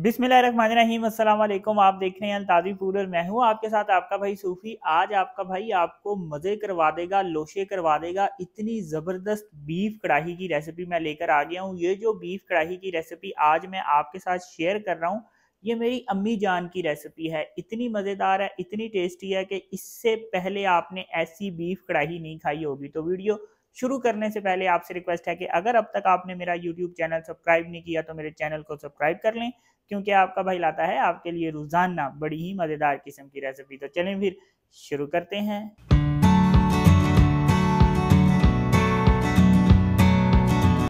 बिस्मिल्लाहिर्रहमानिर्रहीम अस्सलाम वालेकुम। आप देख रहे हैं अल्ताज़ी फूड और मैं हूं आपके साथ आपका भाई सूफी। आज आपका भाई आपको मज़े करवा देगा, लोशे करवा देगा। इतनी ज़बरदस्त बीफ कढ़ाई की रेसिपी मैं लेकर आ गया हूं। ये जो बीफ कढ़ाई की रेसिपी आज मैं आपके साथ शेयर कर रहा हूं, ये मेरी अम्मी जान की रेसिपी है। इतनी मज़ेदार है, इतनी टेस्टी है कि इससे पहले आपने ऐसी बीफ कढ़ाई नहीं खाई होगी। तो वीडियो शुरू करने से पहले आपसे रिक्वेस्ट है कि अगर अब तक आपने मेरा यूट्यूब चैनल सब्सक्राइब नहीं किया तो मेरे चैनल को सब्सक्राइब कर लें, क्योंकि आपका भाई लाता है आपके लिए रोजाना बड़ी ही मजेदार किस्म की रेसिपी। तो चलें फिर शुरू करते हैं।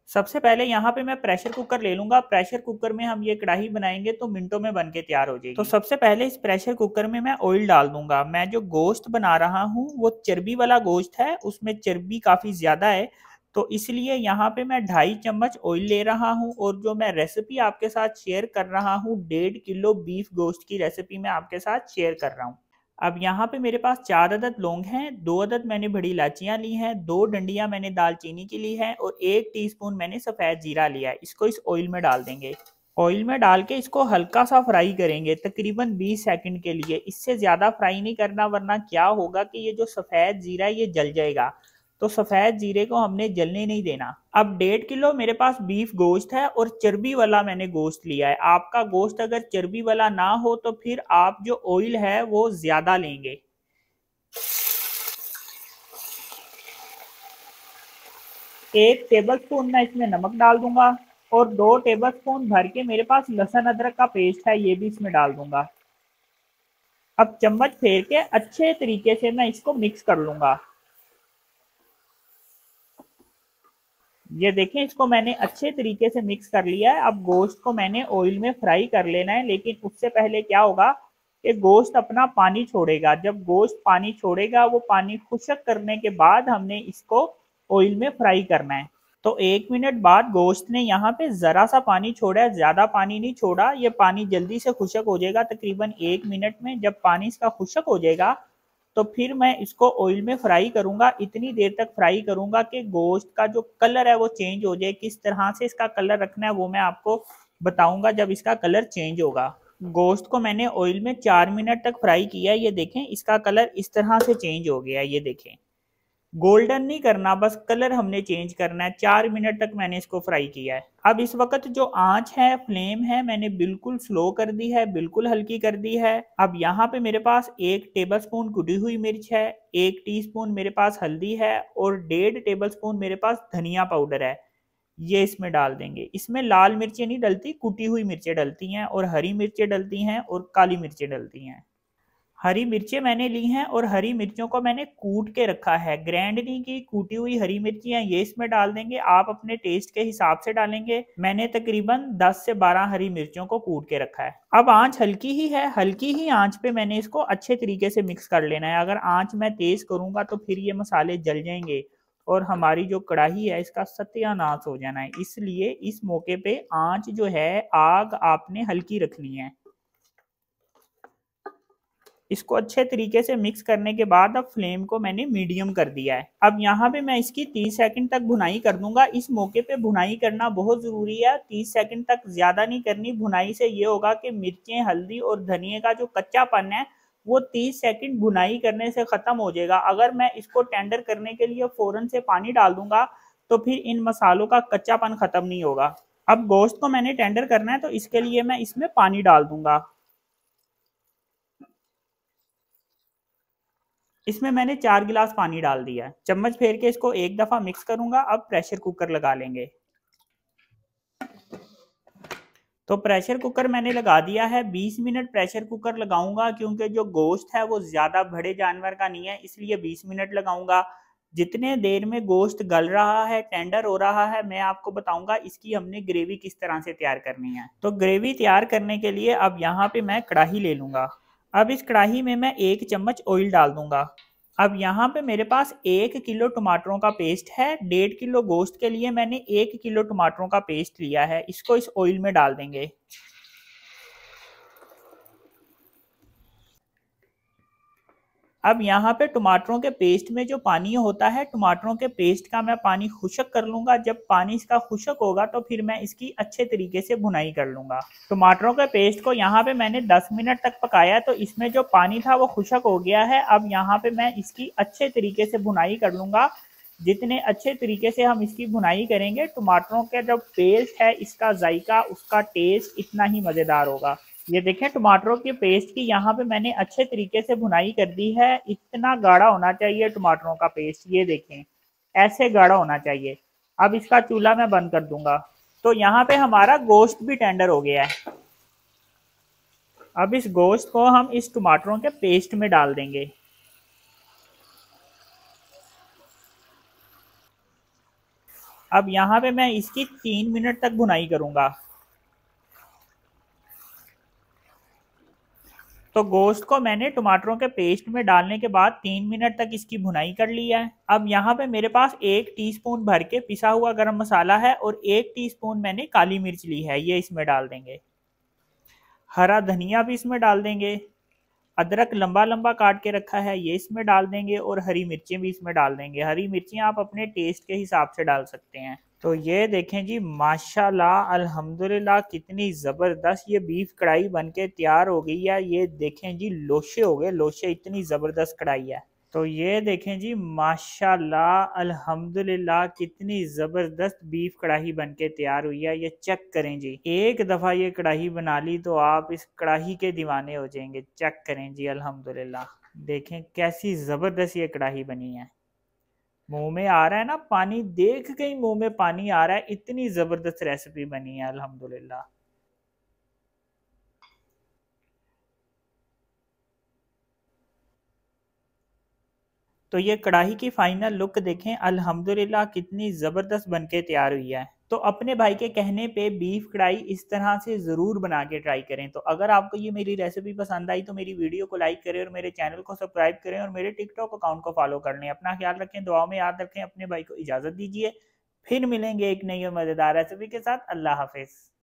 सबसे पहले यहाँ पे मैं प्रेशर कुकर ले लूंगा। प्रेशर कुकर में हम ये कढ़ाई बनाएंगे तो मिनटों में बन के तैयार हो जाएगी। तो सबसे पहले इस प्रेशर कुकर में मैं ऑयल डाल दूंगा। मैं जो गोश्त बना रहा हूँ वो चर्बी वाला गोश्त है, उसमें चर्बी काफी ज्यादा है, तो इसलिए यहाँ पे मैं 2.5 चम्मच ऑयल ले रहा हूँ। और जो मैं रेसिपी आपके साथ शेयर कर रहा हूँ, 1.5 किलो बीफ गोश्त की रेसिपी मैं आपके साथ शेयर कर रहा हूँ। अब यहाँ पे मेरे पास 4 अदद लौंग हैं, 2 अदद मैंने बड़ी इलायचियाँ ली हैं, 2 डंडियाँ मैंने दालचीनी की ली है और 1 टीस्पून मैंने सफ़ेद जीरा लिया है। इसको इस ऑयल में डाल देंगे। ऑयल में डाल के इसको हल्का सा फ्राई करेंगे, तकरीबन 20 सेकंड के लिए। इससे ज़्यादा फ्राई नहीं करना, वरना क्या होगा कि ये जो सफ़ेद जीरा है ये जल जाएगा। तो सफ़ेद जीरे को हमने जलने नहीं देना। अब 1.5 किलो मेरे पास बीफ गोश्त है और चर्बी वाला मैंने गोश्त लिया है। आपका गोश्त अगर चर्बी वाला ना हो तो फिर आप जो ऑयल है वो ज्यादा लेंगे। एक टेबल स्पून मैं इसमें नमक डाल दूंगा और 2 टेबल स्पून भर के मेरे पास लहसुन अदरक का पेस्ट है, ये भी इसमें डाल दूंगा। अब चम्मच फेर के अच्छे तरीके से मैं इसको मिक्स कर लूंगा। ये देखें, इसको मैंने अच्छे तरीके से मिक्स कर लिया है। अब गोश्त को मैंने ऑयल में फ्राई कर लेना है, लेकिन उससे पहले क्या होगा कि गोश्त अपना पानी छोड़ेगा। जब गोश्त पानी छोड़ेगा, वो पानी खुश्क करने के बाद हमने इसको ऑयल में फ्राई करना है। तो 1 मिनट बाद गोश्त ने यहाँ पे जरा सा पानी छोड़ा है, ज्यादा पानी नहीं छोड़ा। ये पानी जल्दी से खुश्क हो जाएगा तकरीबन 1 मिनट में। जब पानी इसका खुश्क हो जाएगा तो फिर मैं इसको ऑयल में फ्राई करूंगा। इतनी देर तक फ्राई करूंगा कि गोश्त का जो कलर है वो चेंज हो जाए। किस तरह से इसका कलर रखना है वो मैं आपको बताऊंगा जब इसका कलर चेंज होगा। गोश्त को मैंने ऑयल में 4 मिनट तक फ्राई किया। ये देखें, इसका कलर इस तरह से चेंज हो गया। ये देखें, गोल्डन नहीं करना, बस कलर हमने चेंज करना है। 4 मिनट तक मैंने इसको फ्राई किया है। अब इस वक्त जो आंच है, फ्लेम है, मैंने बिल्कुल स्लो कर दी है, बिल्कुल हल्की कर दी है। अब यहाँ पे मेरे पास 1 टेबल स्पून कुटी हुई मिर्च है, 1 टीस्पून मेरे पास हल्दी है और 1.5 टेबल स्पून मेरे पास धनिया पाउडर है। ये इसमें डाल देंगे। इसमें लाल मिर्चें नहीं डलती, कुटी हुई मिर्चें डलती हैं और हरी मिर्चें डलती हैं और काली मिर्चें डलती हैं। हरी मिर्चें मैंने ली हैं और हरी मिर्चों को मैंने कूट के रखा है, ग्रैंड नहीं की। कूटी हुई हरी मिर्चियाँ ये इसमें डाल देंगे। आप अपने टेस्ट के हिसाब से डालेंगे। मैंने तकरीबन 10 से 12 हरी मिर्चों को कूट के रखा है। अब आंच हल्की ही है, हल्की ही आंच पे मैंने इसको अच्छे तरीके से मिक्स कर लेना है। अगर आंच मैं तेज करूंगा तो फिर ये मसाले जल जाएंगे और हमारी जो कढ़ाई है इसका सत्यानाश हो जाना है। इसलिए इस मौके पे आंच जो है, आग आपने हल्की रखनी है। इसको अच्छे तरीके से मिक्स करने के बाद अब फ्लेम को मैंने मीडियम कर दिया है। अब यहाँ पे मैं इसकी 30 सेकंड तक भुनाई कर दूंगा। इस मौके पे भुनाई करना बहुत जरूरी है। 30 सेकंड तक ज्यादा नहीं करनी। भुनाई से ये होगा कि मिर्चें, हल्दी और धनिए का जो कच्चापन है वो 30 सेकंड भुनाई करने से खत्म हो जाएगा। अगर मैं इसको टेंडर करने के लिए फौरन से पानी डाल दूंगा तो फिर इन मसालों का कच्चापन खत्म नहीं होगा। अब गोश्त को मैंने टेंडर करना है तो इसके लिए मैं इसमें पानी डाल दूंगा। इसमें मैंने 4 गिलास पानी डाल दिया है। चम्मच फेर के इसको एक दफा मिक्स करूंगा। अब प्रेशर कुकर लगा लेंगे। तो प्रेशर कुकर मैंने लगा दिया है। 20 मिनट प्रेशर कुकर लगाऊंगा, क्योंकि जो गोश्त है वो ज्यादा बड़े जानवर का नहीं है, इसलिए 20 मिनट लगाऊंगा। जितने देर में गोश्त गल रहा है, टेंडर हो रहा है, मैं आपको बताऊंगा इसकी हमने ग्रेवी किस तरह से तैयार करनी है। तो ग्रेवी तैयार करने के लिए अब यहाँ पे मैं कढ़ाई ले लूंगा। अब इस कढ़ाई में मैं 1 चम्मच ऑयल डाल दूंगा। अब यहाँ पे मेरे पास 1 किलो टमाटरों का पेस्ट है। 1.5 किलो गोश्त के लिए मैंने 1 किलो टमाटरों का पेस्ट लिया है। इसको इस ऑयल में डाल देंगे। अब यहाँ पे टमाटरों के पेस्ट में जो पानी होता है, टमाटरों के पेस्ट का मैं पानी खुश्क कर लूंगा। जब पानी इसका खुश्क होगा तो फिर मैं इसकी अच्छे तरीके से भुनाई कर लूंगा। टमाटरों के पेस्ट को यहाँ पे मैंने 10 मिनट तक पकाया, तो इसमें जो पानी था वो खुश्क हो गया है। अब यहाँ पे मैं इसकी अच्छे तरीके से भुनाई कर लूंगा। जितने अच्छे तरीके से हम इसकी भुनाई करेंगे, टमाटरों का जो पेस्ट है इसका जायका, उसका टेस्ट इतना ही मज़ेदार होगा। ये देखें टमाटरों की पेस्ट की यहाँ पे मैंने अच्छे तरीके से भुनाई कर दी है। इतना गाढ़ा होना चाहिए टमाटरों का पेस्ट, ये देखें ऐसे गाढ़ा होना चाहिए। अब इसका चूल्हा मैं बंद कर दूंगा। तो यहाँ पे हमारा गोश्त भी टेंडर हो गया है। अब इस गोश्त को हम इस टमाटरों के पेस्ट में डाल देंगे। अब यहाँ पे मैं इसकी 3 मिनट तक भुनाई करूंगा। तो गोश्त को मैंने टमाटरों के पेस्ट में डालने के बाद 3 मिनट तक इसकी भुनाई कर लिया है। अब यहाँ पे मेरे पास 1 टीस्पून भर के पिसा हुआ गरम मसाला है और 1 टीस्पून मैंने काली मिर्च ली है, ये इसमें डाल देंगे। हरा धनिया भी इसमें डाल देंगे। अदरक लंबा लंबा काट के रखा है, ये इसमें डाल देंगे। और हरी मिर्चें भी इसमें डाल देंगे। हरी मिर्चें आप अपने टेस्ट के हिसाब से डाल सकते हैं। तो ये देखें जी, माशाल्लाह अल्हम्दुलिल्लाह कितनी ज़बरदस्त ये बीफ कढ़ाई बनके तैयार हो गई है। ये देखें जी, लोशे हो गए, लोशे, इतनी ज़बरदस्त कढ़ाई है। तो ये देखें जी, माशाल्लाह अल्हम्दुलिल्लाह कितनी ज़बरदस्त बीफ कढ़ाई बनके तैयार हुई है। ये चेक करें जी, एक दफ़ा ये कढ़ाई बना ली तो आप इस कढ़ाई के दीवाने हो जाएंगे। चेक करें जी, अल्हम्दुलिल्लाह देखें कैसी ज़बरदस्त ये कढ़ाई बनी है। मुंह में आ रहा है ना पानी, देख के ही मुंह में पानी आ रहा है, इतनी ज़बरदस्त रेसिपी बनी है अल्हम्दुलिल्लाह। तो ये कढ़ाई की फाइनल लुक देखें, अल्हम्दुलिल्लाह कितनी ज़बरदस्त बनके तैयार हुई है। तो अपने भाई के कहने पे बीफ कढ़ाई इस तरह से ज़रूर बना के ट्राई करें। तो अगर आपको ये मेरी रेसिपी पसंद आई तो मेरी वीडियो को लाइक करें और मेरे चैनल को सब्सक्राइब करें और मेरे टिकटॉक अकाउंट को फॉलो कर लें। अपना ख्याल रखें, दुआओं में याद रखें। अपने भाई को इजाज़त दीजिए, फिर मिलेंगे एक नई और मज़ेदार रेसिपी के साथ। अल्लाह हाफिज़।